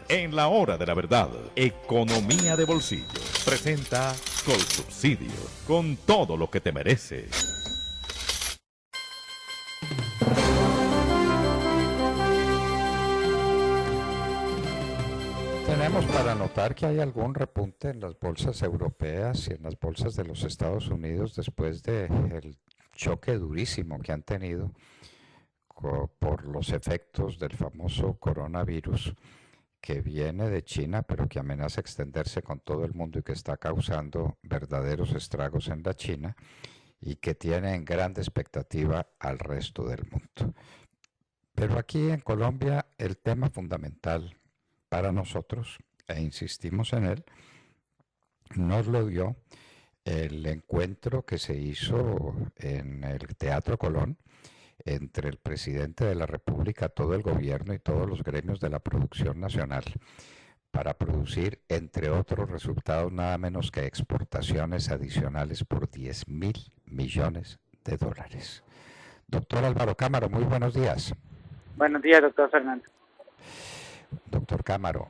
En la hora de la verdad, Economía de Bolsillo presenta Colsubsidio, con todo lo que te merece. Tenemos para notar que hay algún repunte en las bolsas europeas y en las bolsas de los Estados Unidos después del choque durísimo que han tenido por los efectos del famoso coronavirus que viene de China, pero que amenaza extenderse con todo el mundo y que está causando verdaderos estragos en la China y que tiene en grande expectativa al resto del mundo. Pero aquí en Colombia el tema fundamental para nosotros, e insistimos en él, nos lo dio el encuentro que se hizo en el Teatro Colón entre el presidente de la República, todo el gobierno y todos los gremios de la producción nacional para producir, entre otros resultados, nada menos que exportaciones adicionales por 10.000 millones de dólares. Doctor Álvaro Cámara, muy buenos días. Buenos días, doctor Fernando. Doctor Cámara,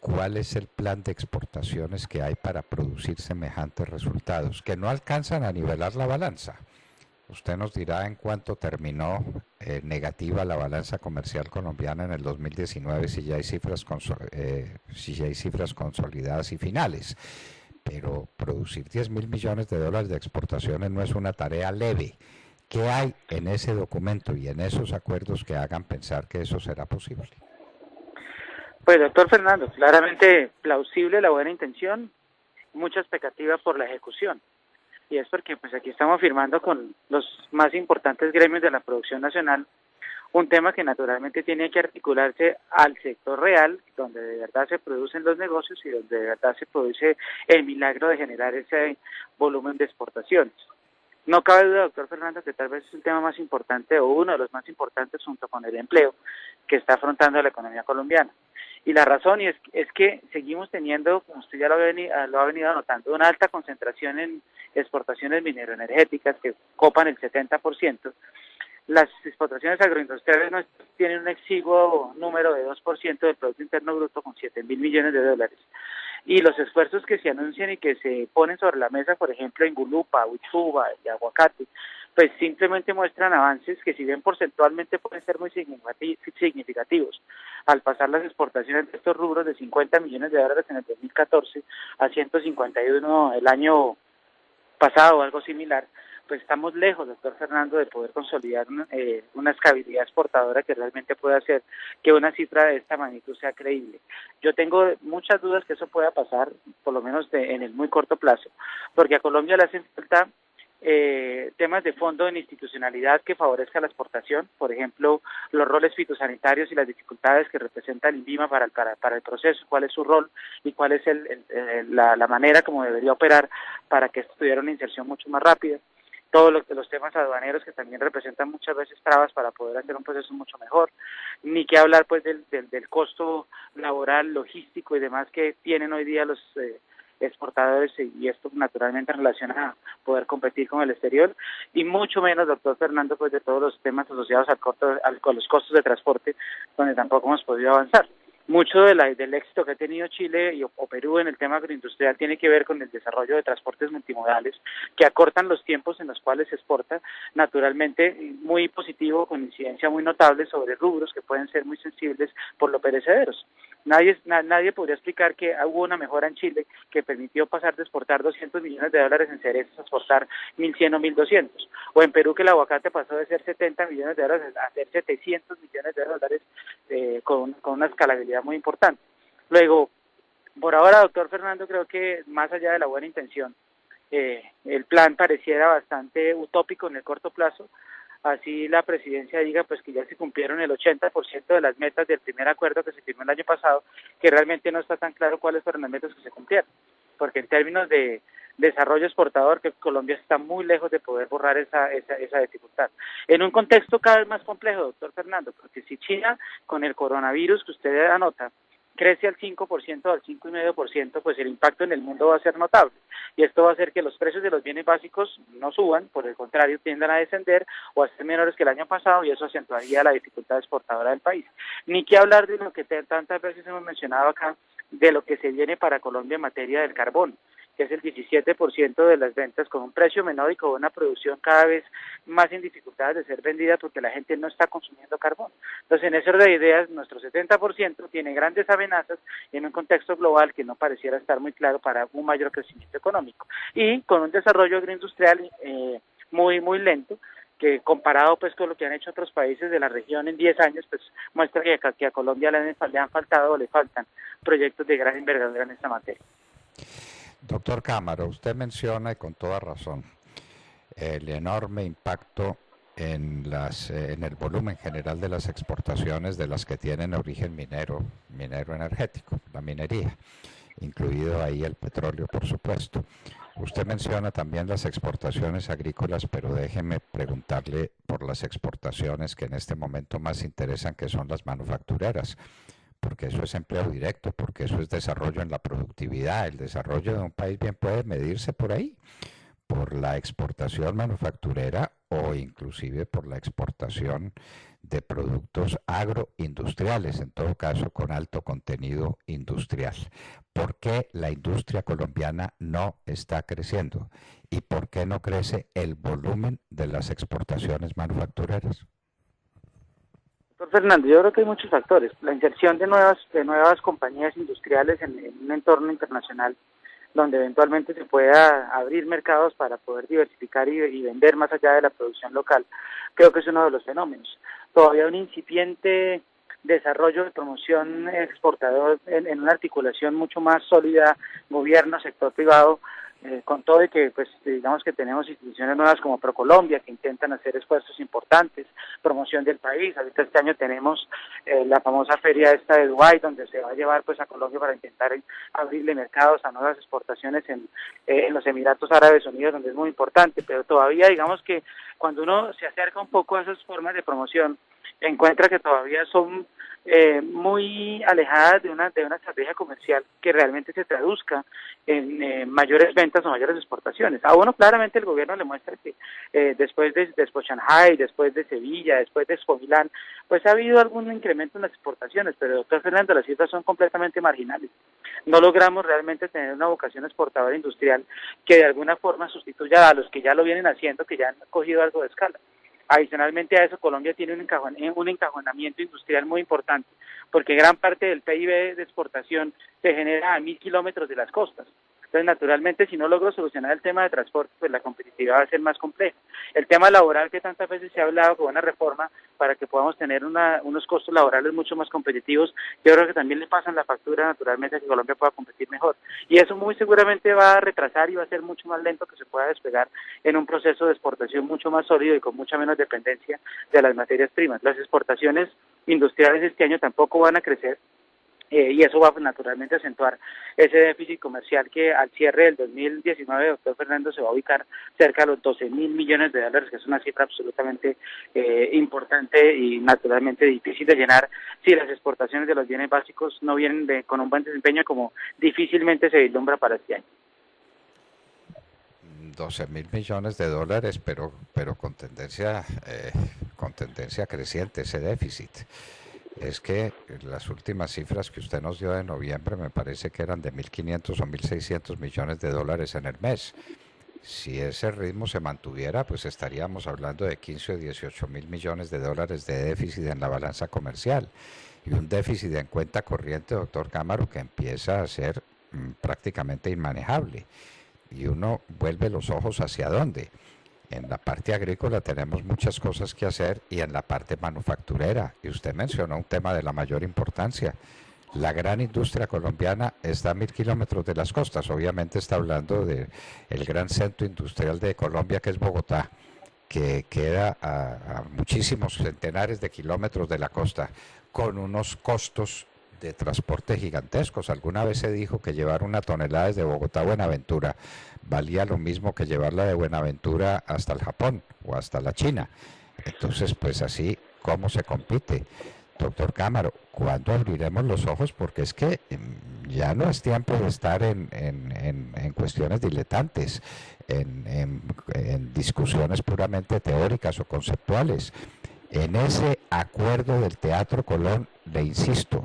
¿cuál es el plan de exportaciones que hay para producir semejantes resultados que no alcanzan a nivelar la balanza? Usted nos dirá en cuánto terminó negativa la balanza comercial colombiana en el 2019, si ya hay cifras consolidadas y finales. Pero producir 10.000 millones de dólares de exportaciones no es una tarea leve. ¿Qué hay en ese documento y en esos acuerdos que hagan pensar que eso será posible? Pues, doctor Fernando, claramente plausible la buena intención, mucha expectativa por la ejecución. Y es porque pues aquí estamos firmando con los más importantes gremios de la producción nacional un tema que naturalmente tiene que articularse al sector real, donde de verdad se producen los negocios y donde de verdad se produce el milagro de generar ese volumen de exportaciones. No cabe duda, doctor Fernando, que tal vez es el tema más importante o uno de los más importantes junto con el empleo que está afrontando la economía colombiana. Y la razón es que seguimos teniendo, como usted ya lo ha venido anotando, una alta concentración en exportaciones mineroenergéticas que copan el 70%. Las exportaciones agroindustriales tienen un exiguo número de 2% del Producto Interno Bruto con 7.000 millones de dólares. Y los esfuerzos que se anuncian y que se ponen sobre la mesa, por ejemplo, en Gulupa, Huichuba y Aguacate, pues simplemente muestran avances que si bien porcentualmente pueden ser muy significativos, al pasar las exportaciones de estos rubros de 50 millones de dólares en el 2014 a 151 el año pasado o algo similar, pues estamos lejos, doctor Fernando, de poder consolidar una escalabilidad exportadora que realmente pueda hacer que una cifra de esta magnitud sea creíble. Yo tengo muchas dudas que eso pueda pasar, por lo menos en el muy corto plazo, porque a Colombia le hacen falta temas de fondo en institucionalidad que favorezca la exportación, por ejemplo, los roles fitosanitarios y las dificultades que representa el INVIMA para el proceso, cuál es su rol y cuál es la manera como debería operar para que esto tuviera una inserción mucho más rápida. Todos los temas aduaneros que también representan muchas veces trabas para poder hacer un proceso mucho mejor, ni que hablar pues del costo laboral, logístico y demás que tienen hoy día los exportadores, y esto naturalmente en relación a poder competir con el exterior, y mucho menos, doctor Fernando, pues de todos los temas asociados con los costos de transporte, donde tampoco hemos podido avanzar. Mucho del éxito que ha tenido Chile o Perú en el tema agroindustrial tiene que ver con el desarrollo de transportes multimodales que acortan los tiempos en los cuales se exporta, naturalmente muy positivo, con incidencia muy notable sobre rubros que pueden ser muy sensibles por lo perecederos. Nadie podría explicar que hubo una mejora en Chile que permitió pasar de exportar 200 millones de dólares en cerezas a exportar 1.100 o 1.200. O en Perú que el aguacate pasó de ser 70 millones de dólares a ser 700 millones de dólares con una escalabilidad muy importante. Luego, por ahora, doctor Fernando, creo que más allá de la buena intención, el plan pareciera bastante utópico en el corto plazo. Así la presidencia diga pues que ya se cumplieron el 80% de las metas del primer acuerdo que se firmó el año pasado, que realmente no está tan claro cuáles fueron las metas que se cumplieron, porque en términos de desarrollo exportador, que Colombia está muy lejos de poder borrar esa dificultad. En un contexto cada vez más complejo, doctor Fernando, porque si China, con el coronavirus que usted anota, crece al 5% o al 5,5%, pues el impacto en el mundo va a ser notable. Y esto va a hacer que los precios de los bienes básicos no suban, por el contrario, tiendan a descender o a ser menores que el año pasado, y eso acentuaría la dificultad exportadora del país. Ni que hablar de lo que tantas veces hemos mencionado acá, de lo que se viene para Colombia en materia del carbón, que es el 17% de las ventas, con un precio menor y con una producción cada vez más en dificultades de ser vendida porque la gente no está consumiendo carbón. Entonces, en ese orden de ideas, nuestro 70% tiene grandes amenazas en un contexto global que no pareciera estar muy claro para un mayor crecimiento económico. Y con un desarrollo agroindustrial muy lento, que comparado pues con lo que han hecho otros países de la región en 10 años, pues muestra que a Colombia le han faltado o le faltan proyectos de gran envergadura en esta materia. Doctor Cámara, usted menciona, y con toda razón, el enorme impacto en el volumen general de las exportaciones de las que tienen origen minero energético, la minería, incluido ahí el petróleo, por supuesto. Usted menciona también las exportaciones agrícolas, pero déjeme preguntarle por las exportaciones que en este momento más interesan, que son las manufactureras, porque eso es empleo directo, porque eso es desarrollo en la productividad. El desarrollo de un país bien puede medirse por ahí, por la exportación manufacturera o inclusive por la exportación de productos agroindustriales, en todo caso con alto contenido industrial. ¿Por qué la industria colombiana no está creciendo? ¿Y por qué no crece el volumen de las exportaciones manufactureras? Doctor Fernando, yo creo que hay muchos factores. La inserción de nuevas compañías industriales en un entorno internacional donde eventualmente se pueda abrir mercados para poder diversificar y vender más allá de la producción local, creo que es uno de los fenómenos. Todavía un incipiente desarrollo de promoción exportador en una articulación mucho más sólida, gobierno, sector privado, con todo y que pues digamos que tenemos instituciones nuevas como ProColombia que intentan hacer esfuerzos importantes, promoción del país. Ahorita este año tenemos la famosa feria esta de Dubái, donde se va a llevar pues a Colombia para intentar abrirle mercados a nuevas exportaciones en los Emiratos Árabes Unidos, donde es muy importante, pero todavía digamos que cuando uno se acerca un poco a esas formas de promoción, encuentra que todavía son muy alejadas de una estrategia comercial que realmente se traduzca en mayores ventas o mayores exportaciones. A uno claramente el gobierno le muestra que después de Expo Shanghai, después de Sevilla, después de Expo Milán, pues ha habido algún incremento en las exportaciones, pero doctor Fernando, las cifras son completamente marginales. No logramos realmente tener una vocación exportadora industrial que de alguna forma sustituya a los que ya lo vienen haciendo, que ya han cogido algo de escala. Adicionalmente a eso, Colombia tiene un encajonamiento industrial muy importante, porque gran parte del PIB de exportación se genera a 1.000 kilómetros de las costas. Entonces, naturalmente, si no logro solucionar el tema de transporte, pues la competitividad va a ser más compleja. El tema laboral, que tantas veces se ha hablado con una reforma para que podamos tener unos costos laborales mucho más competitivos, yo creo que también le pasan la factura, naturalmente, a que Colombia pueda competir mejor. Y eso muy seguramente va a retrasar y va a ser mucho más lento que se pueda despegar en un proceso de exportación mucho más sólido y con mucha menos dependencia de las materias primas. Las exportaciones industriales este año tampoco van a crecer. Y eso va naturalmente a acentuar ese déficit comercial que al cierre del 2019, doctor Fernando, se va a ubicar cerca de los 12.000 millones de dólares, que es una cifra absolutamente importante y naturalmente difícil de llenar si las exportaciones de los bienes básicos no vienen con un buen desempeño, como difícilmente se vislumbra para este año. 12.000 millones de dólares, pero con tendencia creciente ese déficit. Es que las últimas cifras que usted nos dio de noviembre me parece que eran de 1.500 o 1.600 millones de dólares en el mes. Si ese ritmo se mantuviera, pues estaríamos hablando de 15 o 18.000 millones de dólares de déficit en la balanza comercial. Y un déficit en cuenta corriente, doctor Cámara, que empieza a ser prácticamente inmanejable. Y uno vuelve los ojos hacia dónde. En la parte agrícola tenemos muchas cosas que hacer y en la parte manufacturera. Y usted mencionó un tema de la mayor importancia. La gran industria colombiana está a 1.000 kilómetros de las costas. Obviamente está hablando del gran centro industrial de Colombia, que es Bogotá, que queda a muchísimos centenares de kilómetros de la costa, con unos costos de transporte gigantescos. Alguna vez se dijo que llevar una tonelada desde Bogotá a Buenaventura valía lo mismo que llevarla de Buenaventura hasta el Japón o hasta la China. Entonces, pues así, ¿cómo se compite? Doctor Cámaro, ¿cuándo abriremos los ojos? Porque es que ya no es tiempo de estar en cuestiones diletantes, en discusiones puramente teóricas o conceptuales. En ese acuerdo del Teatro Colón, le insisto,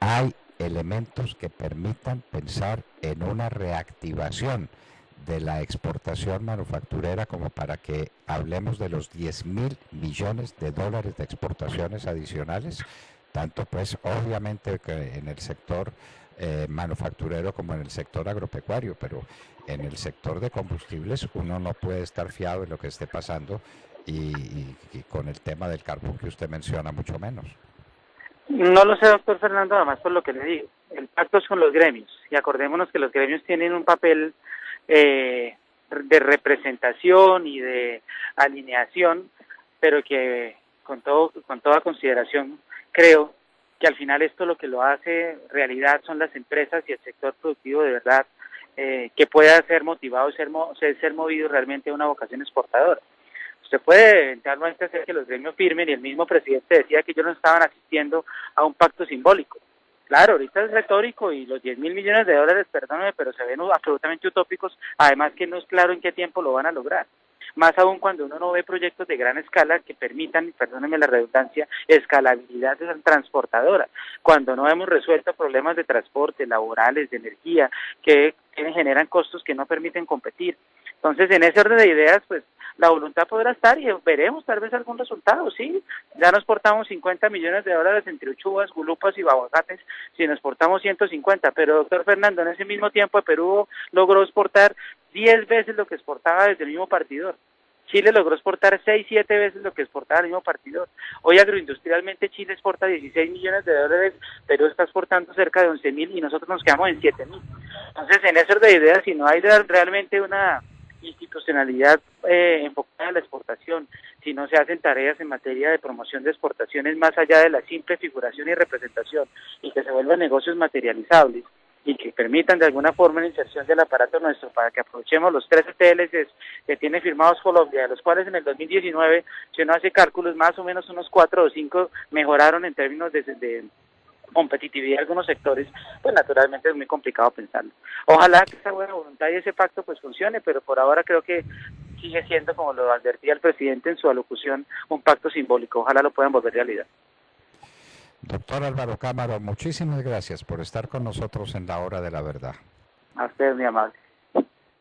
hay elementos que permitan pensar en una reactivación de la exportación manufacturera como para que hablemos de los 10.000 millones de dólares de exportaciones adicionales, tanto pues obviamente que en el sector manufacturero como en el sector agropecuario, pero en el sector de combustibles uno no puede estar fiado en lo que esté pasando y con el tema del carbón que usted menciona mucho menos. No lo sé, doctor Fernando, además por lo que le digo. El pacto es con los gremios y acordémonos que los gremios tienen un papel de representación y de alineación, pero que con toda consideración creo que al final esto lo que lo hace realidad son las empresas y el sector productivo de verdad que pueda ser motivado y ser movido realmente a una vocación exportadora. Usted puede eventualmente hacer que los gremios firmen y el mismo presidente decía que ellos no estaban asistiendo a un pacto simbólico. Claro, ahorita es retórico y los 10.000 millones de dólares, perdóneme, pero se ven absolutamente utópicos, además que no es claro en qué tiempo lo van a lograr. Más aún cuando uno no ve proyectos de gran escala que permitan, perdónenme la redundancia, escalabilidad transportadora. Cuando no hemos resuelto problemas de transporte, laborales, de energía, que generan costos que no permiten competir. Entonces, en ese orden de ideas, pues, la voluntad podrá estar y veremos tal vez algún resultado, sí. Ya nos exportamos 50 millones de dólares entre uchuvas, gulupas y aguacates, si nos exportamos 150, pero doctor Fernando, en ese mismo tiempo Perú logró exportar 10 veces lo que exportaba desde el mismo partidor. Chile logró exportar 6, 7 veces lo que exportaba el mismo partidor. Hoy agroindustrialmente Chile exporta 16 millones de dólares, Perú está exportando cerca de 11.000 y nosotros nos quedamos en 7.000. Entonces, en ese orden de ideas, si no hay realmente una institucionalidad enfocada en la exportación, si no se hacen tareas en materia de promoción de exportaciones más allá de la simple figuración y representación y que se vuelvan negocios materializables y que permitan de alguna forma la inserción del aparato nuestro para que aprovechemos los 13 TLCs que tiene firmados Colombia, de los cuales en el 2019, si uno hace cálculos, más o menos unos 4 o 5 mejoraron en términos de competitividad de algunos sectores, pues naturalmente es muy complicado pensarlo. Ojalá que esa buena voluntad y ese pacto pues funcione, pero por ahora creo que sigue siendo, como lo advertía el presidente en su alocución, un pacto simbólico. Ojalá lo puedan volver realidad. Doctor Álvaro Cámaro, muchísimas gracias por estar con nosotros en la hora de la verdad. A usted, mi amable.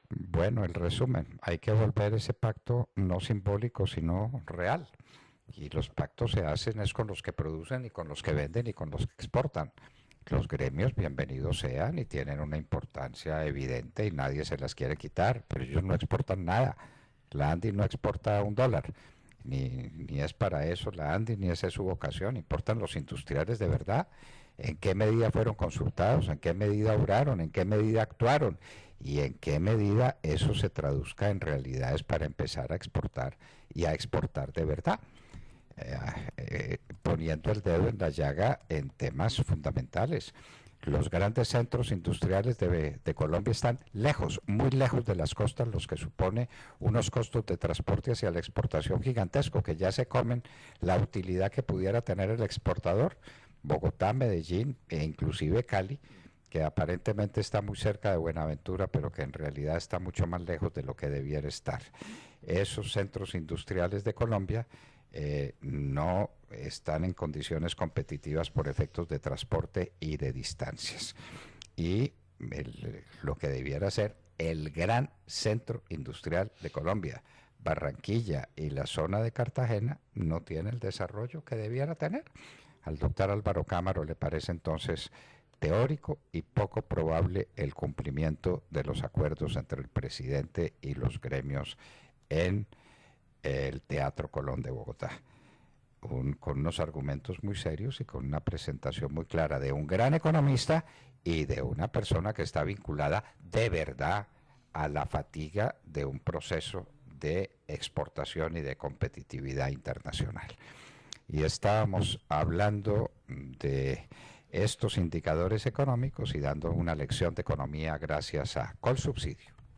Bueno, el resumen, hay que volver ese pacto no simbólico, sino real. Y los pactos se hacen es con los que producen y con los que venden y con los que exportan. Los gremios, bienvenidos sean, y tienen una importancia evidente y nadie se las quiere quitar, pero ellos no exportan nada. La ANDI no exporta $1, ni es para eso la ANDI, ni esa es su vocación. Importan los industriales de verdad, en qué medida fueron consultados, en qué medida obraron, en qué medida actuaron y en qué medida eso se traduzca en realidades para empezar a exportar y a exportar de verdad. Poniendo el dedo en la llaga en temas fundamentales. Los grandes centros industriales de Colombia están lejos, muy lejos de las costas, los que supone unos costos de transporte hacia la exportación gigantesco, que ya se comen la utilidad que pudiera tener el exportador. Bogotá, Medellín e inclusive Cali, que aparentemente está muy cerca de Buenaventura, pero que en realidad está mucho más lejos de lo que debiera estar. Esos centros industriales de Colombia no están en condiciones competitivas por efectos de transporte y de distancias. Y lo que debiera ser el gran centro industrial de Colombia, Barranquilla y la zona de Cartagena, no tiene el desarrollo que debiera tener. Al doctor Álvaro Cámaro le parece entonces teórico y poco probable el cumplimiento de los acuerdos entre el presidente y los gremios en el Teatro Colón de Bogotá, con unos argumentos muy serios y con una presentación muy clara de un gran economista y de una persona que está vinculada de verdad a la fatiga de un proceso de exportación y de competitividad internacional. Y estábamos hablando de estos indicadores económicos y dando una lección de economía gracias a Colsubsidio.